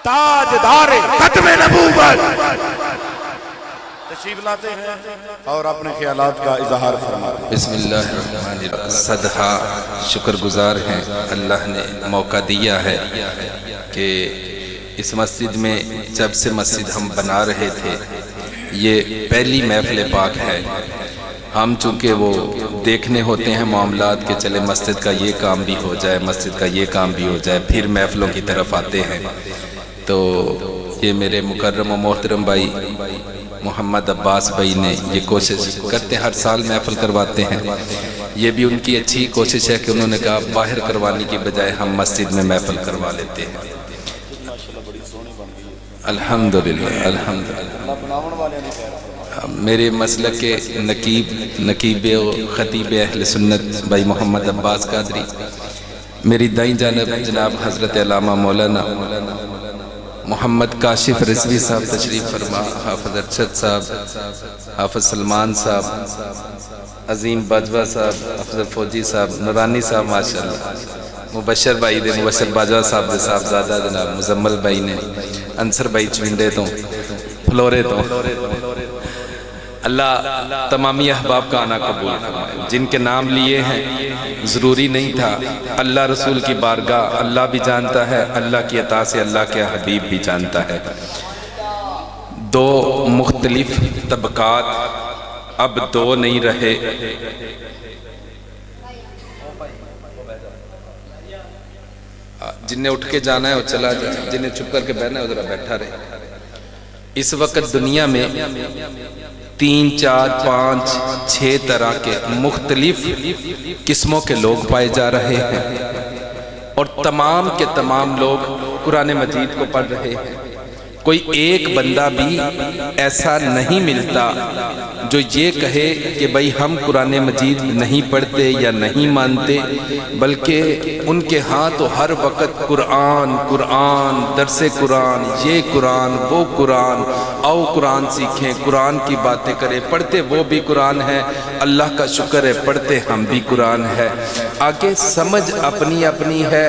تاجدار ختم نبوت تشریف لاتے ہیں اور اپنے خیالات کا اظہار فرماتے ہیں۔ بسم اللہ الرحمن الرحیم۔ صدحہ شکر گزار ہیں، اللہ نے موقع دیا ہے کہ اس مسجد میں جب سے مسجد ہم بنا رہے تھے یہ پہلی محفل پاک ہے۔ ہم چونکہ وہ دیکھنے ہوتے ہیں معاملات کہ چلے مسجد کا یہ کام بھی ہو جائے، مسجد کا یہ کام بھی ہو جائے، پھر محفلوں کی طرف آتے ہیں، تو یہ میرے مکرم و محترم بھائی محمد عباس بھائی نے یہ کوشش کرتے ہر سال محفل کرواتے ہیں۔ یہ بھی ان کی اچھی کوشش ہے کہ انہوں نے کہا باہر کروانے کی بجائے ہم مسجد میں محفل کروا لیتے ہیں۔ الحمدللہ الحمدللہ۔ میرے مسلک کے نقیب و خطیب اہل سنت بھائی محمد عباس قادری، میری دائیں جانب جناب حضرت علامہ مولانا محمد کاشف رضوی صاحب تشریف فرما، حافظ ارشد صاحب، حافظ سلمان صاحب، عظیم باجوہ صاحب، افضل فوجی صاحب، نورانی صاحب ماشاءاللہ، مبشر بھائی دے مبشر باجوہ صاحب دے صاحبزادہ جناب مزمل بھائی نے، انصر بھائی چوینڈے تو فلورے تو، اللہ تمامی احباب کا آنا قبول فرمائے۔ جن کے نام لیے ہیں ضروری نہیں تھا، اللہ رسول کی بارگاہ اللہ بھی جانتا ہے، اللہ کی عطا سے اللہ کے حبیب بھی جانتا ہے۔ دو مختلف طبقات اب دو نہیں رہے، جنہیں اٹھ کے جانا ہے وہ چلا جائے، جنہیں چھپ کر کے بیٹھنا ہے وہ ذرا بیٹھا رہے۔ اس وقت دنیا میں 3 4 5 6 طرح کے مختلف قسموں کے لوگ پائے جا رہے ہیں، اور تمام کے تمام لوگ قرآن مجید کو پڑھ رہے ہیں۔ کوئی ایک بندہ بھی ایسا نہیں ملتا جو یہ کہے کہ بھئی ہم قرآن مجید نہیں پڑھتے یا نہیں مانتے، بلکہ ان کے ہاں تو ہر وقت قرآن قرآن، درس قرآن، یہ قرآن وہ قرآن، آؤ قرآن سیکھیں، قرآن کی باتیں کریں، پڑھتے وہ بھی قرآن ہے، اللہ کا شکر ہے پڑھتے ہم بھی قرآن ہے۔ آگے سمجھ اپنی اپنی ہے۔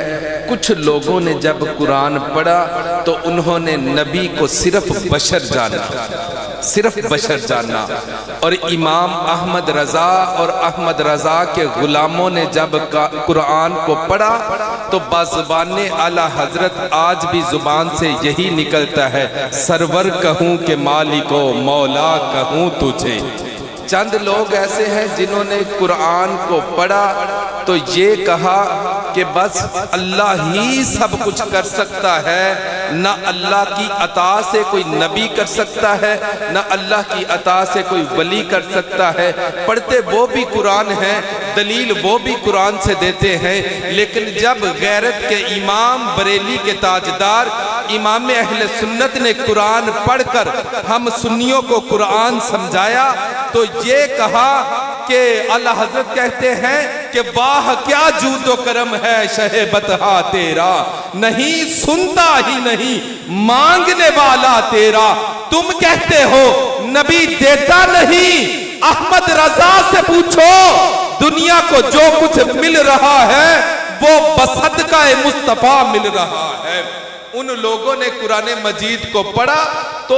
کچھ لوگوں نے جب قرآن پڑھا تو انہوں نے نبی کو صرف بشر جانا، صرف بشر جانا، اور امام احمد رضا اور احمد رضا کے غلاموں نے جب قرآن کو پڑھا تو بازبان اعلیٰ حضرت آج بھی زبان سے یہی نکلتا ہے، سرور کہوں کہ مالک و مولا کہوں تجھے۔ چند لوگ ایسے ہیں جنہوں نے قرآن کو پڑھا تو یہ کہا کہ بس اللہ ہی سب کچھ کر سکتا ہے، نہ اللہ کی عطا سے کوئی نبی کر سکتا ہے، نہ اللہ کی عطا سے کوئی ولی کر سکتا ہے۔ پڑھتے وہ بھی قرآن ہیں، دلیل وہ بھی قرآن سے دیتے ہیں، لیکن جب غیرت کے امام بریلی کے تاجدار امام اہل سنت نے قرآن پڑھ کر ہم سنیوں کو قرآن سمجھایا تو یہ کہا کہ اللہ حضرت کہتے ہیں کہ واہ کیا جود و کرم ہے شہ بطحا تیرا، نہیں سنتا ہی نہیں مانگنے والا تیرا۔ تم کہتے ہو نبی دیتا نہیں، احمد رضا سے پوچھو دنیا کو جو کچھ مل رہا ہے وہ بصدقہ مصطفیٰ مل رہا ہے۔ ان لوگوں نے قرآن مجید کو پڑھا تو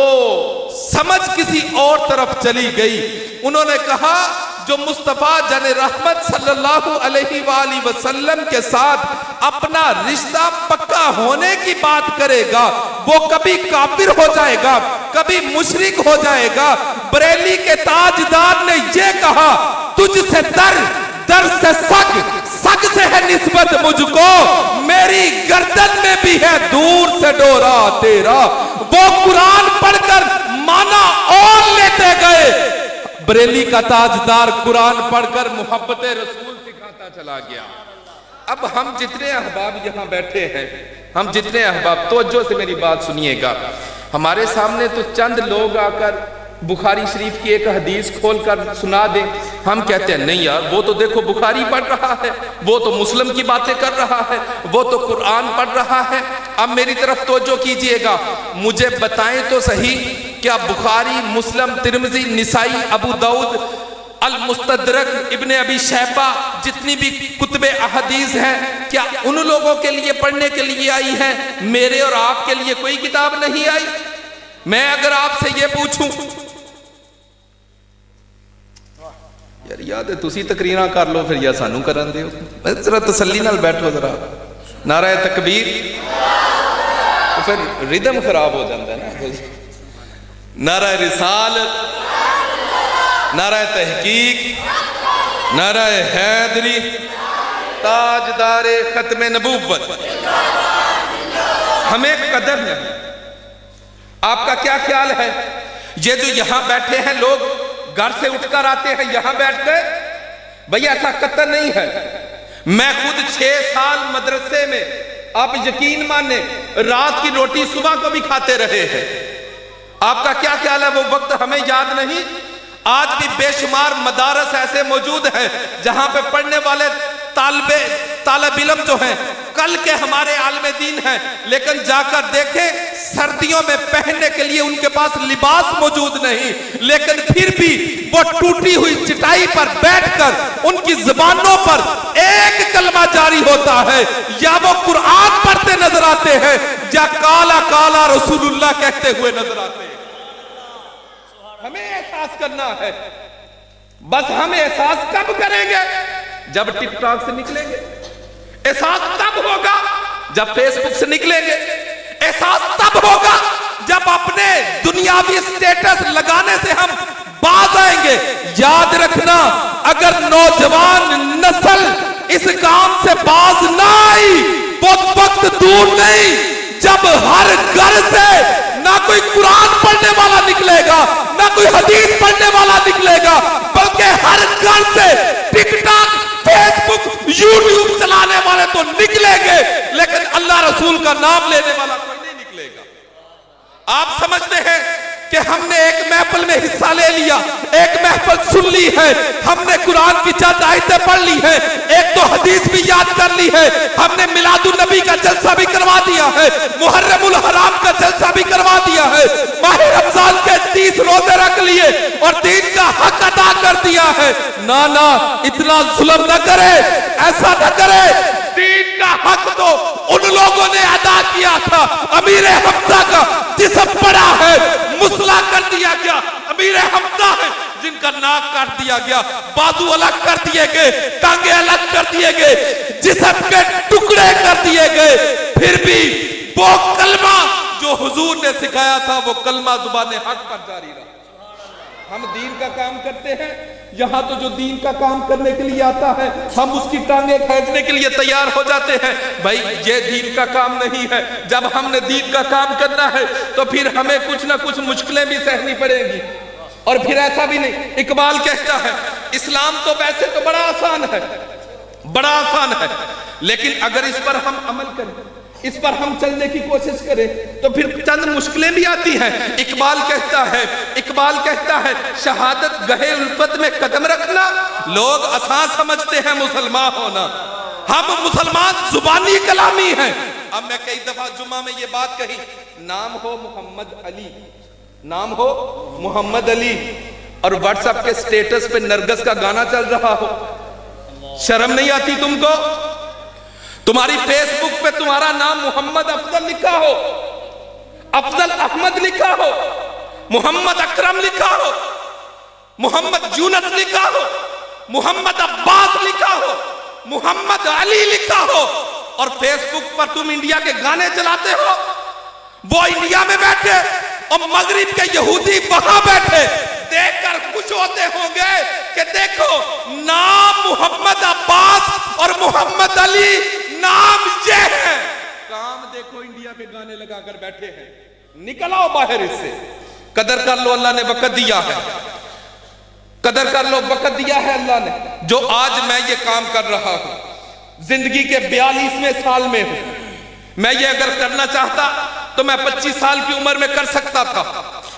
سمجھ کسی اور طرف چلی گئی۔ انہوں نے کہا جو مصطفیٰ جن رحمت صلی اللہ علیہ وآلہ وسلم کے ساتھ اپنا رشتہ پکا ہونے کی بات کرے گا وہ کبھی کافر ہو جائے گا، کبھی مشرک ہو جائے گا۔ بریلی کے تاجدار نے یہ کہا تجھ سے در سے سگ سے ہے نسبت مجھ کو، میری گردن میں بھی ہے دور سے ڈورا تیرا۔ وہ قرآن پڑھ کر مانا اور لیتے گئے، بریلی کا تاجدار قرآن پڑھ کر محبت رسول سکھاتا چلا گیا۔ اب ہم جتنے احباب یہاں بیٹھے ہیں، ہم جتنے احباب توجہ سے میری بات سنیے گا، ہمارے سامنے تو چند لوگ آ کر بخاری شریف کی ایک حدیث کھول کر سنا دیں، ہم کہتے ہیں نہیں یار وہ تو دیکھو بخاری پڑھ رہا ہے، وہ تو مسلم کی باتیں کر رہا ہے، وہ تو قرآن پڑھ رہا ہے۔ اب میری طرف توجہ کیجئے گا، مجھے بتائیں تو صحیح کیا بخاری، مسلم، ترمذی، نسائی، ابو داؤد المستدرک ابن ابی شیبہ جتنی بھی کتب احادیث ہیں کیا ان لوگوں کے لیے پڑھنے کے لیے آئی ہیں؟ میرے اور آپ کے لیے کوئی کتاب نہیں آئی؟ میں اگر آپ سے یہ پوچھوں یار یاد ہے تسی تقریراں کر لو پھر یا سانو کرن دیو، ذرا تسلی نال بیٹھو، ذرا نعرہ تکبیر، پھر ردم خراب ہو جاتا ہے نا، نعرہ رسالت، نعرہ تحقیق، نعرہ حیدری، تاجدار ختم نبوت، ہمیں قدر نہیں۔ آپ کا کیا خیال ہے یہ جو یہاں بیٹھے ہیں لوگ گھر سے اٹھ کر آتے ہیں یہاں بیٹھ گئے؟ بھئی ایسا قطع نہیں ہے۔ میں خود 6 سال مدرسے میں، آپ یقین مانے، رات کی روٹی صبح کو بھی کھاتے رہے ہیں۔ آپ کا کیا خیال ہے وہ وقت ہمیں یاد نہیں؟ آج بھی بے شمار مدارس ایسے موجود ہیں جہاں پہ پڑھنے والے طالب علم جو ہیں کل کے ہمارے عالم دین ہیں، لیکن جا کر دیکھیں سردیوں میں پہننے کے لیے ان کے پاس لباس موجود نہیں، لیکن پھر بھی وہ ٹوٹی ہوئی چٹائی پر بیٹھ کر ان کی زبانوں پر ایک کلمہ جاری ہوتا ہے، یا وہ قرآن پڑھتے نظر آتے ہیں یا کالا کالا رسول اللہ کہتے ہوئے نظر آتے ہیں۔ ہمیں احساس کرنا ہے، بس ہم احساس کب کریں گے؟ جب ٹک ٹاک سے نکلیں گے۔ احساس تب ہوگا جب فیس بک سے نکلیں گے۔ احساس تب ہوگا جب اپنے دنیاوی سٹیٹس لگانے سے ہم باز آئیں گے۔ یاد رکھنا اگر نوجوان نسل اس کام سے باز نہ آئی وہ وقت دور نہیں جب ہر گھر سے نہ کوئی قرآن پڑھنے والا نکلے گا نہ کوئی حدیث پڑھنے والا نکلے گا، بلکہ ہر گھر سے ٹک ٹاک، فیس بک، یوٹیوب چلانے والے تو نکلیں گے، لیکن اللہ رسول کا نام لینے والا کوئی نہیں نکلے گا۔ آپ سمجھتے ہیں کہ ہم نے ایک محفل میں حصہ لے لیا، ایک محفل سن لی ہے، ہم نے قرآن کی چند آیتیں پڑھ لی ہیں، ایک تو حدیث بھی یاد کر لی ہے، ہم نے میلاد النبی کا جلسہ بھی کروا دیا ہے، محرم الحرام کا جلسہ بھی کروا دیا ہے، ماہ رمضان کے 30 روزے رکھ لیے اور دین کا حق ادا کر دیا ہے۔ نہ اتنا ظلم نہ کرے، ایسا نہ کرے۔ دین کا حق تو ان لوگوں نے ادا کیا تھا۔ امیر حمزہ کا جسم پڑا ہے، مسلح کر دیا گیا، امیر حمزہ ہے جن کا ناک کاٹ دیا گیا، بازو الگ کر دیے گئے، ٹانگیں الگ کر دیے گئے، جسم کے ٹکڑے کر دیے گئے، پھر بھی وہ کلمہ جو حضور نے سکھایا تھا وہ کلمہ زبان حق پر جاری رہا۔ ہم دین کا کام کرتے ہیں، یہاں تو جو دین کا کام کرنے کے لیے آتا ہے ہم اس کی ٹانگیں کھینچنے کے لیے تیار ہو جاتے ہیں۔ بھائی یہ دین کا کام نہیں ہے۔ جب ہم نے دین کا کام کرنا ہے تو پھر ہمیں کچھ نہ کچھ مشکلیں بھی سہنی پڑیں گی، اور پھر ایسا بھی نہیں۔ اقبال کہتا ہے اسلام تو ویسے تو بڑا آسان ہے، بڑا آسان ہے، لیکن اگر اس پر ہم عمل کریں، اس پر ہم چلنے کی کوشش کریں تو پھر چند مشکلیں بھی آتی ہیں۔ اقبال کہتا ہے شہادت گہے الفت میں قدم رکھنا لوگ آسان سمجھتے ہیں مسلمان ہونا، ہم مسلمان زبانی کلامی ہیں۔ اب میں کئی دفعہ جمعہ میں یہ بات کہی، نام ہو محمد علی، نام ہو محمد علی، اور واٹس ایپ کے سٹیٹس پہ نرگس کا گانا چل رہا ہو، شرم نہیں آتی تم کو؟ تمہاری فیس بک پہ تمہارا نام محمد افضل لکھا ہو، افضل احمد لکھا ہو، محمد اکرم لکھا ہو، محمد یونس لکھا ہو، محمد عباس لکھا ہو، محمد علی لکھا ہو، اور فیس بک پر تم انڈیا کے گانے چلاتے ہو۔ وہ انڈیا میں بیٹھے اور مغرب کے یہودی وہاں بیٹھے دیکھ کر خوش ہوتے ہوں گے کہ دیکھو نام محمد عباس اور محمد علی نام یہ ہے، کام دیکھو انڈیا میں گانے لگا کر بیٹھے ہیں۔ نکل آؤ باہر اس سے، قدر کر لو، اللہ نے وقت دیا ہے، قدر کر لو، وقت دیا ہے اللہ نے۔ جو آج میں یہ کام کر رہا ہوں زندگی کے 42ویں سال میں ہوں، میں یہ اگر کرنا چاہتا تو میں 25 سال کی عمر میں کر سکتا تھا،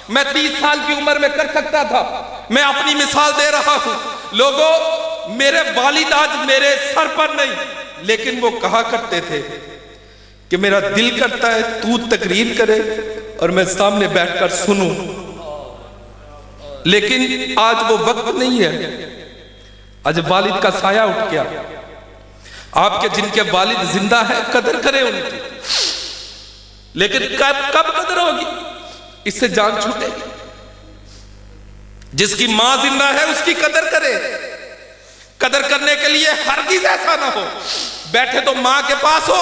میں 30 سال کی عمر میں کر سکتا تھا۔ میں اپنی مثال دے رہا ہوں۔ لوگوں، میرے والد آج میرے سر پر نہیں، لیکن وہ کہا کرتے تھے کہ میرا دل کرتا ہے تو تقریر کرے اور میں سامنے بیٹھ کر سنوں۔ لیکن آج وہ وقت نہیں ہے. آج والد کا سایہ اٹھ گیا. آپ کے جن کے والد زندہ ہے قدر کریں ان کی، لیکن کب قدر ہوگی؟ اس سے جان چھوٹے گی. جس کی ماں زندہ ہے اس کی قدر کرے. قدر کرنے کے لیے ہرگز ایسا نہ ہو بیٹھے تو ماں کے پاس ہو،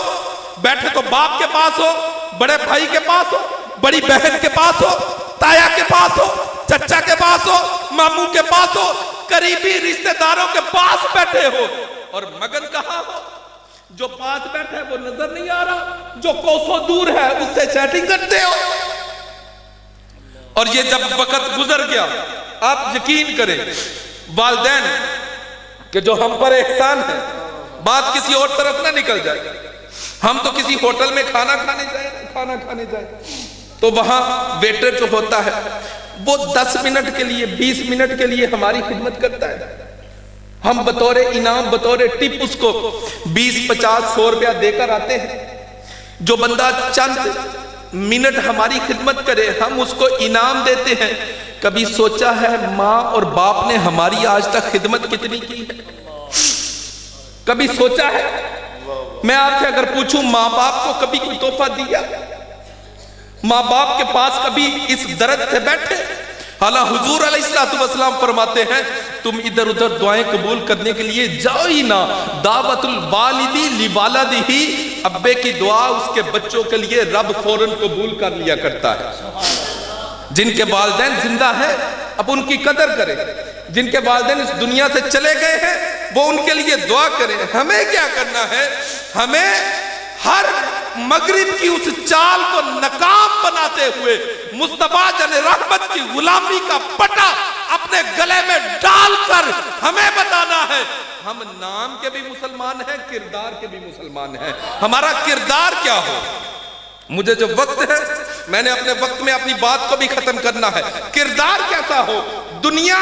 بیٹھے تو باپ کے پاس ہو، بڑے بھائی کے پاس ہو، بڑی بہن کے پاس ہو، تایا کے پاس ہو، چچا کے پاس ہو، ماموں کے پاس ہو، قریبی رشتہ داروں کے پاس بیٹھے ہو، اور مگن کہاں ہو؟ جو پاس بیٹھے وہ نظر نہیں آ رہا، جو کوسوں دور ہے اس سے چیٹنگ کرتے ہو. اور یہ جب وقت گزر گیا، آپ یقین کریں والدین کہ جو ہم پر احسان ہے، بات کسی اور طرف نہ نکل جائے. ہم تو کسی ہوٹل میں کھانا کھانے جائیں تو وہاں ویٹر جو ہوتا ہے وہ 10 منٹ کے لیے 20 منٹ کے لیے ہماری خدمت کرتا ہے. ہم بطور انعام بطور ٹپ اس کو 20-50-100 روپیہ دے کر آتے ہیں. جو بندہ چند منٹ ہماری خدمت کرے ہم اس کو انعام دیتے ہیں. کبھی سوچا ہے ماں اور باپ نے ہماری آج تک خدمت کتنی کی ہے؟ کبھی سوچا ہے؟ میں آپ سے اگر پوچھوں ماں باپ کو کبھی کوئی تحفہ دیا؟ ماں باپ کے پاس کبھی اس درد سے بیٹھے؟ حالانکہ حضور علیہ السلام فرماتے ہیں تم ادھر ادھر دعائیں قبول کرنے کے لیے جاؤ ہی نہ. دعوت الوالدی لوالدہ، ابے کی دعا اس کے بچوں کے لیے رب فوراً قبول کر لیا کرتا ہے. جن کے والدین زندہ ہیں اب ان کی قدر کریں. جن کے والدین اس دنیا سے چلے گئے ہیں وہ ان کے لیے دعا کریں. ہمیں کیا کرنا ہے؟ ہمیں ہر مغرب کی اس چال کو ناکام بناتے ہوئے مصطفیٰ جن رحمت کی غلامی کا پٹا اپنے گلے میں ڈال کر ہمیں بتانا ہے ہم نام کے بھی مسلمان ہیں، کردار کے بھی مسلمان ہیں. ہمارا کردار کیا ہو؟ مجھے جو وقت ہے میں نے اپنے وقت میں اپنی بات کو بھی ختم کرنا ہے. کردار کیسا ہو؟ دنیا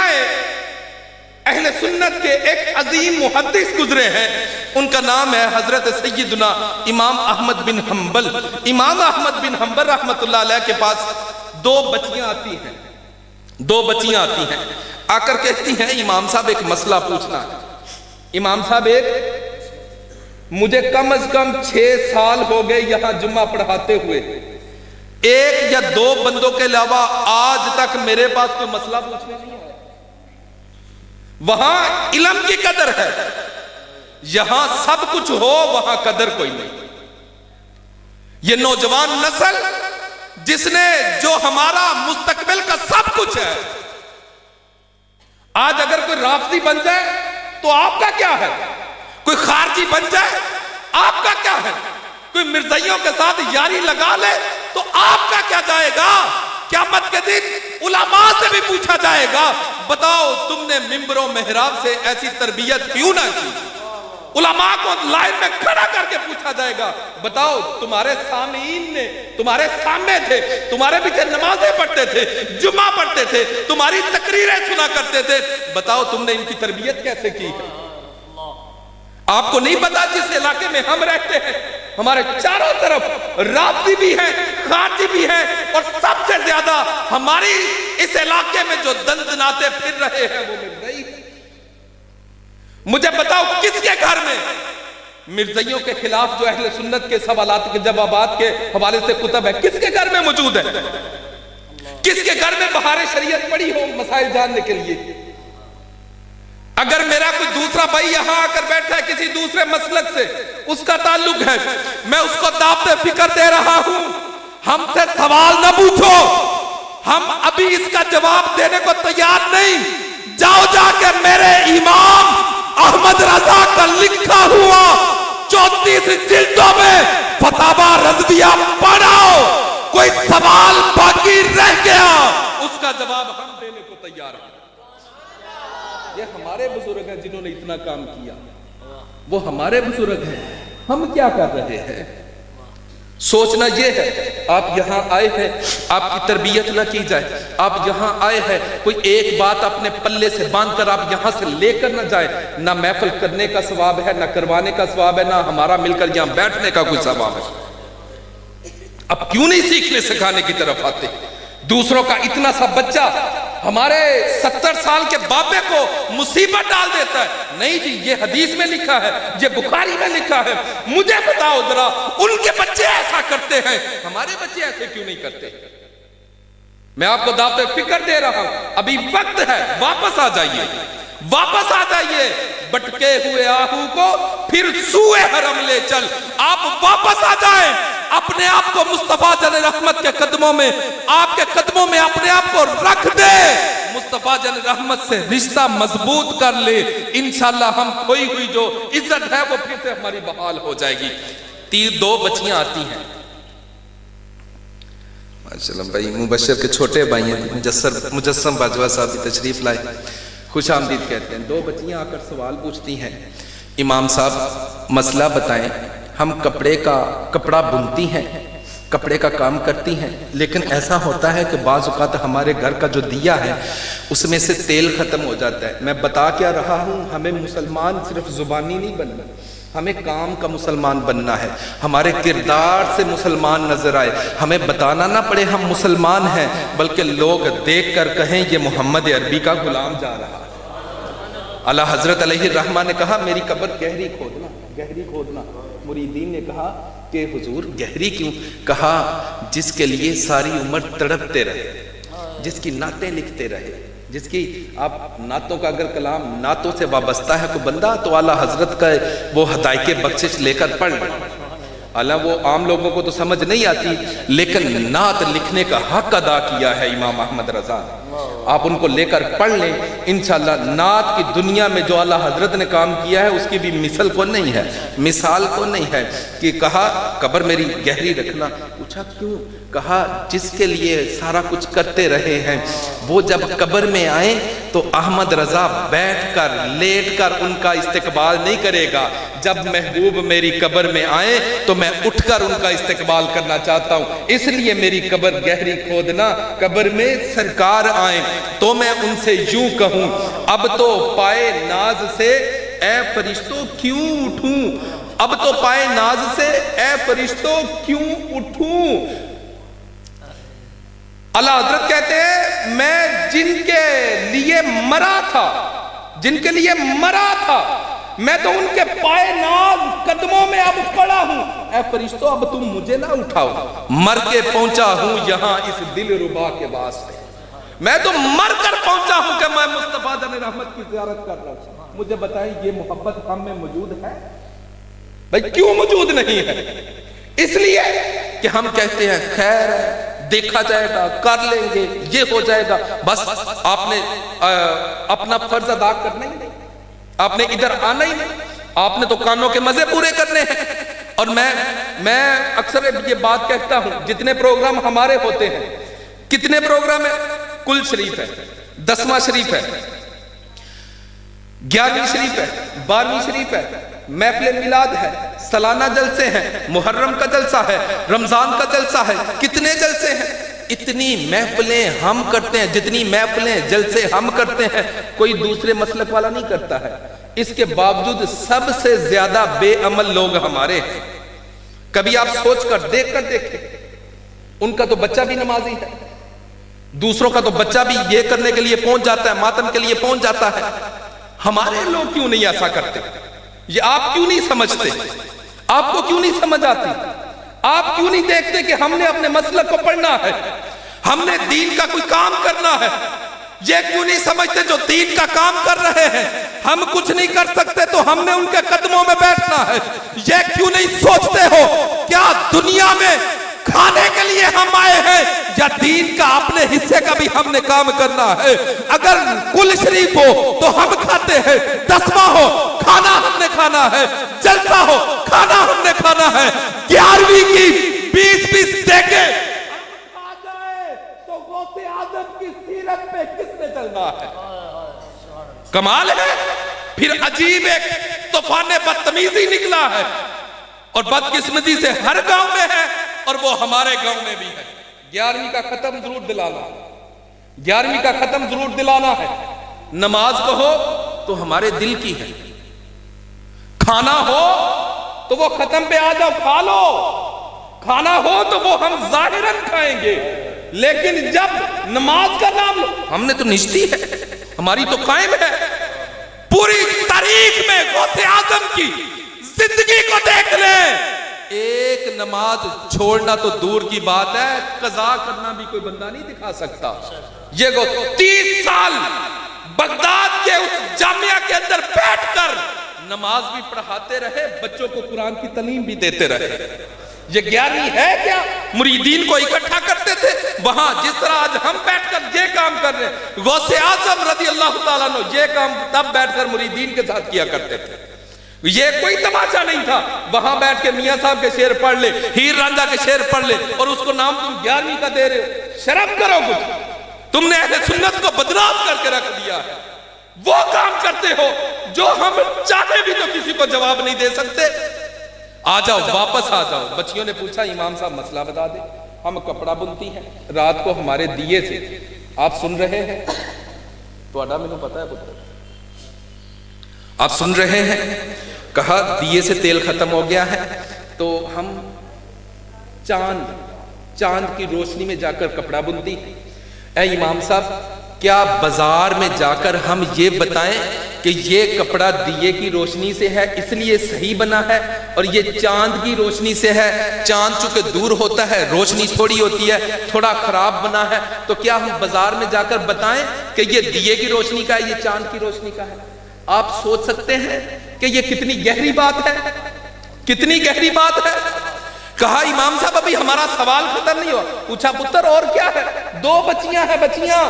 اہل سنت کے ایک عظیم محدث گزرے ہیں، ان کا نام ہے حضرت سیدنا امام احمد بن حنبل. امام احمد بن حنبل رحمت اللہ علیہ کے پاس 2 بچیاں آتی ہیں. آ کر کہتی ہیں امام صاحب ایک مسئلہ پوچھنا ہے. امام صاحب مجھے کم از کم 6 سال ہو گئے یہاں جمعہ پڑھاتے ہوئے، 1 یا 2 بندوں کے علاوہ آج تک میرے پاس کوئی مسئلہ پوچھنے نہیں آیا. وہاں علم کی قدر ہے، یہاں سب کچھ ہو وہاں قدر کوئی نہیں. یہ نوجوان نسل جس نے جو ہمارا مستقبل کا سب کچھ ہے، آج اگر کوئی رافضی بن جائے تو آپ کا کیا ہے؟ کوئی خارجی بن جائے آپ کا کیا ہے؟ کوئی مرزائیوں کے ساتھ یاری لگا لے تو آپ کا کیا جائے گا؟ قیامت کے دن علماء سے بھی پوچھا جائے گا بتاؤ تم نے ممبر و محراب سے ایسی تربیت کیوں نہ کی؟ علماء کو لائن میں کھڑا کر کے پوچھا جائے گا بتاؤ تمہارے سامعین نے تمہارے سامنے تھے، تمہارے پیچھے نمازیں پڑھتے تھے، جمعہ پڑھتے تھے، تمہاری تقریریں سنا کرتے تھے، بتاؤ تم نے ان کی تربیت کیسے کی ہے؟ آپ کو نہیں پتا جس علاقے میں ہم رہتے ہیں ہمارے چاروں طرف رافضی بھی ہیں، خارجی بھی ہیں، اور سب سے زیادہ ہماری اس علاقے میں جو دندناتے پھر رہے ہیں وہ مرزائی ہیں. مجھے بتاؤ کس کے گھر میں مرزائیوں کے خلاف جو اہل سنت کے سوالات کے جوابات کے حوالے سے کتب ہے کس کے گھر میں موجود ہے؟ کس کے گھر میں بہار شریعت پڑھی ہو مسائل جاننے کے لیے؟ اگر میرا کوئی دوسرا بھائی یہاں آ کر بیٹھا ہے کسی دوسرے مسلک سے اس کا تعلق ہے، میں اس کو دعوت فکر دے رہا ہوں ہم سے سوال نہ پوچھو، ہم ابھی اس کا جواب دینے کو تیار نہیں. جاؤ جا کے میرے امام احمد رضا کا لکھا ہوا 34 جلدوں میں فتاوی رضویہ پڑھاؤ، کوئی سوال باقی رہ گیا اس کا جواب ہم دینے کو تیار ہیں. یہ ہمارے بزرگ ہیں جنہوں نے اتنا کام کیا، وہ ہمارے بزرگ ہیں، ہم کیا کر رہے ہیں؟ سوچنا یہ ہے آپ یہاں آئے ہیں آپ کی تربیت نہ کی جائے، آپ یہاں آئے ہیں کوئی ایک بات اپنے پلے سے باندھ کر آپ یہاں سے لے کر نہ جائے. نہ محفل کرنے کا ثواب ہے، نہ کروانے کا ثواب ہے، نہ ہمارا مل کر یہاں بیٹھنے کا کوئی ثواب ہے. اب کیوں نہیں سیکھنے سکھانے کی طرف آتے؟ دوسروں کا اتنا سا بچہ ہمارے 70 سال کے بابے کو مصیبت ڈال دیتا ہے. نہیں جی، یہ حدیث میں لکھا ہے، یہ بخاری میں لکھا ہے. مجھے بتاؤ ذرا، ان کے بچے ایسا کرتے ہیں، ہمارے بچے ایسے کیوں نہیں کرتے؟ میں آپ کو دعوت فکر دے رہا ہوں، ابھی وقت ہے، واپس آ جائیے، واپس آ جائیے. بٹکے ہوئے آہو کو پھر سوئے حرم لے چل. آپ واپس آ جائیں، اپنے آپ کو مصطفیٰ جن رحمت کے قدموں میں، آپ کے قدموں میں اپنے آپ کو رکھ دے. مصطفیٰ جن رحمت سے رشتہ مضبوط کر لے، انشاءاللہ ہم کھوئی ہوئی جو عزت ہے وہ پھر سے ہماری بحال ہو جائے گی. 2 بچیاں آتی ہیں ماشاءاللہ. بھائی مبشر کے چھوٹے بھائی ہیں مجسم باجوہ صاحب بھی تشریف لائے، خوش آمدید کہتے ہیں. 2 بچیاں آ کر سوال پوچھتی ہیں، امام صاحب مسئلہ بتائیں، ہم کپڑا بنتی ہیں، کپڑے کا کام کرتی ہیں، لیکن ایسا ہوتا ہے کہ بعض اوقات ہمارے گھر کا جو دیا ہے اس میں سے تیل ختم ہو جاتا ہے. میں بتا کیا رہا ہوں، ہمیں مسلمان صرف زبانی نہیں بننا، ہمیں کام کا مسلمان بننا ہے. ہمارے کردار سے مسلمان نظر آئے، ہمیں بتانا نہ پڑے ہم مسلمان ہیں، بلکہ لوگ دیکھ کر کہیں یہ محمد عربی کا غلام جا رہا. اللہ حضرت علیہ الرحمہ نے کہا میری قبر گہری کھودنا، گہری کھودنا. مریدین نے کہا کہ حضور گہری کیوں؟ کہا جس کے لیے ساری عمر تڑپتے رہے، جس کی نعتیں لکھتے رہے، جس کی آپ نعتوں کا اگر کلام نعتوں سے وابستہ ہے کوئی بندہ تو اعلیٰ حضرت کا وہ ہدایت بخشش لے کر پڑھ لیں. حالانکہ وہ عام لوگوں کو تو سمجھ نہیں آتی، لیکن نعت لکھنے کا حق ادا کیا ہے امام احمد رضا نے. آپ ان کو لے کر پڑھ لیں، انشاءاللہ نعت کی دنیا میں جو اعلیٰ حضرت نے کام کیا ہے اس کی بھی مثل کو نہیں ہے، مثال کو نہیں ہے. کہ کہا قبر میری گہری رکھنا. پوچھا کیوں؟ کہا جس کے لیے سارا کچھ کرتے رہے ہیں وہ جب قبر میں آئیں تو احمد رضا بیٹھ کر لیٹ کر ان کا استقبال نہیں کرے گا. جب محبوب میری قبر میں آئیں تو میں اٹھ کر ان کا استقبال کرنا چاہتا ہوں، اس لیے میری قبر گہری کھودنا. قبر میں سرکار آئیں تو میں ان سے یوں کہوں اب تو پائے ناز سے اے فرشتوں کیوں اٹھوں، اب تو پائے ناز سے اے فرشتوں کیوں اٹھوں. اللہ حضرت کہتے ہیں میں جن کے لیے مرا تھا، جن کے لیے مرا تھا، میں تو ان کے پائے ناز قدموں میں اب پڑا ہوں. اے فرشتوں اب تم مجھے نہ اٹھاؤ، مر کے پہنچا ہوں یہاں اس دل ربا کے واسطے. میں تو مر کر پہنچا ہوں کہ میں مصطفیٰ جن رحمت کی زیارت کر رہا ہوں. مجھے بتائیں یہ محبت ہم میں موجود ہے؟ بھائی کیوں موجود نہیں ہے؟ اس لیے کہ ہم کہتے ہیں خیر ہے، دیکھا جائے گا، کر لیں گے، یہ ہو جائے گا. بس آپ نے اپنا فرض ادا کرنا ہی نہیں، آپ نے ادھر آنا ہی نہیں، آپ نے تو کانوں کے مزے پورے کرنے ہیں. اور میں اکثر یہ بات کہتا ہوں، جتنے پروگرام ہمارے ہوتے ہیں، کتنے پروگرام ہیں؟ کل شریف ہے، 10واں شریف ہے، 11ویں شریف ہے، 12ویں شریف ہے، محفل میلاد ہے، سالانہ جلسے ہیں، محرم کا جلسہ ہے، رمضان کا جلسہ ہے، کتنے جلسے ہیں. اتنی محفلیں ہم کرتے ہیں، جتنی محفلیں جلسے ہم کرتے ہیں کوئی دوسرے مسلک والا نہیں کرتا ہے. اس کے باوجود سب سے زیادہ بے عمل لوگ ہمارے ہیں. کبھی آپ سوچ کر دیکھ کر دیکھیں، ان کا تو بچہ بھی نمازی ہے، دوسروں کا تو بچہ بھی یہ کرنے کے لیے پہنچ جاتا ہے، ماتم کے لیے پہنچ جاتا ہے. ہمارے لوگ کیوں نہیں ایسا کرتے؟ یہ آپ کیوں نہیں سمجھتے؟ آپ کو کیوں نہیں سمجھ آتی؟ آپ کیوں نہیں دیکھتے کہ ہم نے اپنے مسلک کو پڑھنا ہے، ہم نے دین کا کوئی کام کرنا ہے؟ یہ کیوں نہیں سمجھتے جو دین کا کام کر رہے ہیں ہم کچھ نہیں کر سکتے تو ہم نے ان کے قدموں میں بیٹھنا ہے؟ یہ کیوں نہیں سوچتے ہو کیا دنیا میں کھانے کے لیے ہم آئے ہیں یا دین کا اپنے حصے کا بھی ہم نے کام کرنا ہے؟ اگر کل شریف ہو تو ہم کھاتے ہیں، 10واں ہو کھانا ہم نے کھانا ہے، جلسہ ہو کھانا ہم نے کھانا ہے. 11ویں کی 20 دیکھے آ جائے تو غوث اعظم کی سیرت پہ کس نے چلنا ہے؟ کمال ہے. پھر عجیب ایک طوفان بدتمیزی نکلا ہے اور بدقسمتی سے ہر گاؤں میں ہے اور وہ ہمارے گاؤں میں بھی ہے. 11ویں کا ختم ضرور دلانا ہے، 11ویں کا ختم ضرور دلانا ہے. نماز کہو تو ہمارے دل کی ہے، کھانا ہو تو وہ ختم پہ آ جاؤ کھا لو، کھانا ہو تو وہ ہم ظاہراً کھائیں گے، لیکن جب نماز کا نام لو، ہم نے تو نشتی ہے، ہماری تو قائم ہے. پوری تاریخ میں غوث اعظم کی زندگی کو دیکھ لیں، ایک نماز چھوڑنا تو دور کی بات ہے، قضا کرنا بھی کوئی بندہ نہیں دکھا سکتا. یہ 30 سال بغداد کے اس جامعہ کے اندر بیٹھ کر نماز بھی پڑھاتے رہے، بچوں کو قرآن کی تعلیم بھی دیتے رہے. یہ گیانی ہے کیا؟ مریدین کو اکٹھا کرتے تھے وہاں، جس طرح آج ہم بیٹھ کر یہ کام کر رہے ہیں. غوث اعظم رضی اللہ تعالیٰ عنہ یہ کام تب بیٹھ کر مریدین کے ساتھ کیا کرتے تھے. یہ کوئی تماشا نہیں تھا وہاں بیٹھ کے میاں صاحب کے شعر پڑھ لے، ہیر رانجھا کے شعر پڑھ لے، اور اس کو نام تم 11ویں کا دے رہے ہو. شرم کرو کچھ، تم نے اہل سنت کو بدنام کر کے رکھ دیا ہے. وہ کام کرتے ہو جو ہم چاہے بھی تو کسی کو جواب نہیں دے سکتے. آ جاؤ، واپس آ جاؤ. بچیوں نے پوچھا امام صاحب مسئلہ بتا دیں. ہم کپڑا بنتی ہیں، رات کو ہمارے دیے سے آپ سن رہے ہیں، تو اڈا میں نے پتا ہے پتر آپ سن رہے ہیں، کہا دیے سے تیل ختم ہو گیا ہے تو ہم چاند کی روشنی میں جا کر کپڑا بنتی. اے امام صاحب، کیا بازار میں جا کر ہم یہ بتائیں کہ یہ کپڑا دیے کی روشنی سے ہے اس لیے صحیح بنا ہے، اور یہ چاند کی روشنی سے ہے، چاند چونکہ دور ہوتا ہے روشنی تھوڑی ہوتی ہے، تھوڑا خراب بنا ہے، تو کیا ہم بازار میں جا کر بتائیں کہ یہ دیے کی روشنی کا ہے، یہ چاند کی روشنی کا ہے؟ آپ سوچ سکتے ہیں کہ یہ کتنی گہری بات ہے، کتنی گہری بات ہے. کہا امام صاحب ابھی ہمارا سوال ختم نہیں ہوا. پوچھا پتر اور کیا ہے؟ 2 بچیاں ہیں. بچیاں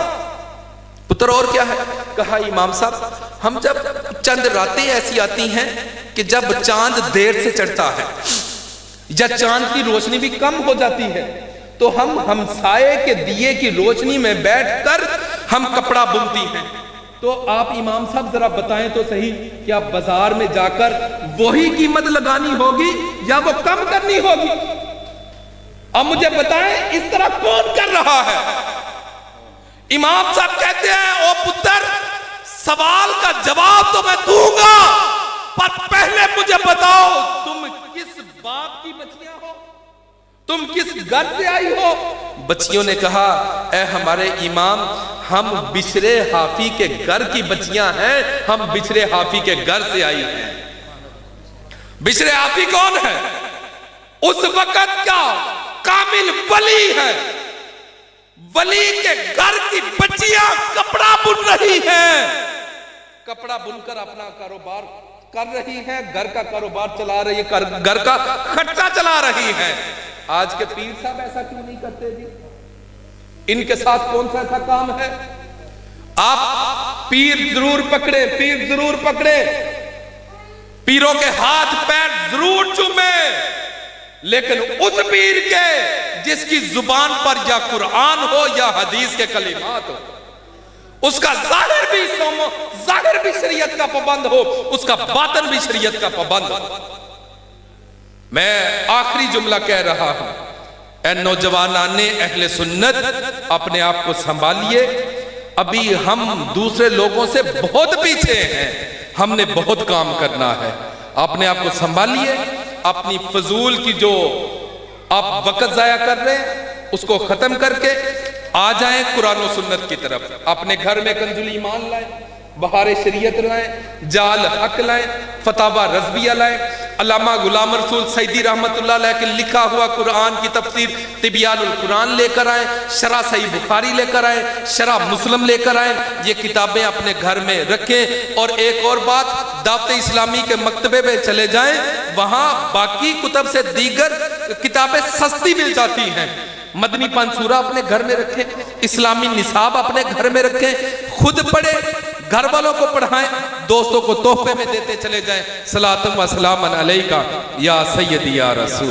پتر اور کیا ہے؟ کہا امام صاحب ہم جب چند راتیں ایسی آتی ہیں کہ جب چاند دیر سے چڑھتا ہے یا چاند کی روشنی بھی کم ہو جاتی ہے تو ہم ہمسائے کے دیے کی روشنی میں بیٹھ کر ہم کپڑا بنتی ہیں. تو آپ امام صاحب ذرا بتائیں تو صحیح، کیا بازار میں جا کر وہی قیمت لگانی ہوگی یا وہ کم کرنی ہوگی؟ اب مجھے بتائیں اس طرح کون کر رہا ہے؟ امام صاحب کہتے ہیں او پتر، سوال کا جواب تو میں دوں گا، پر پہلے مجھے بتاؤ تم کس باپ کی بچیاں ہو، تم کس گھر سے آئی ہو؟ بچیوں نے کہا اے ہمارے امام، ہم بشرے حافی کے گھر کی بچیاں ہیں، ہم بشرے حافی کے گھر سے آئی ہیں. بشرے حافی کون ہے؟ اس وقت کا کامل ولی ہے. ولی کے گھر کی بچیاں کپڑا بن رہی ہیں، کپڑا بن کر اپنا کاروبار کر رہی ہیں، گھر کا کاروبار چلا رہی ہے، گھر کا خرچہ چلا رہی ہیں. آج کے پیر صاحب ایسا کیوں نہیں کرتے جی؟ ان کے ساتھ کون سا ایسا کام ہے؟ آپ پیر ضرور پکڑے، پیر ضرور پکڑے، پیروں کے ہاتھ پیر ضرور چومیں، لیکن اس پیر کے جس کی زبان پر یا قرآن ہو یا حدیث کے کلمات ہو، اس کا ظاہر بھی شریعت کا پابند ہو، اس کا باطن بھی شریعت کا پابند ہو. میں آخری جملہ کہہ رہا ہوں، اے نوجوانان اہل سنت، اپنے آپ کو سنبھالیے. ابھی ہم دوسرے لوگوں سے بہت پیچھے ہیں، ہم نے بہت کام کرنا ہے. اپنے آپ کو سنبھالیے، اپنی فضول کی جو آپ وقت ضائع کر رہے ہیں اس کو ختم کر کے آ جائیں قرآن و سنت کی طرف. اپنے گھر میں کنز ایمان لائیں، بہار شریعت لائیں، جال حق لائیں، فتاوی رضویہ لائیں، علامہ غلام رسول سعیدی رحمت اللہ علیہ کے لکھا ہوا قرآن کی تفسیر تبیان القرآن لے کر آئیں، شرح صحیح بخاری لے کر آئیں، شرح مسلم لے کر آئیں. یہ کتابیں اپنے گھر میں رکھیں. اور ایک اور بات، دعوت اسلامی کے مکتبے میں چلے جائیں، وہاں باقی کتب سے دیگر کتابیں سستی مل جاتی ہیں. مدنی پنصورہ اپنے گھر میں رکھیں، اسلامی نصاب اپنے گھر میں رکھیں، خود پڑھیں، گھر والوں کو پڑھائیں، دوستوں کو تحفے میں دیتے چلے جائیں. صلاۃ و سلام علیکہ یا سیدی یا رسول.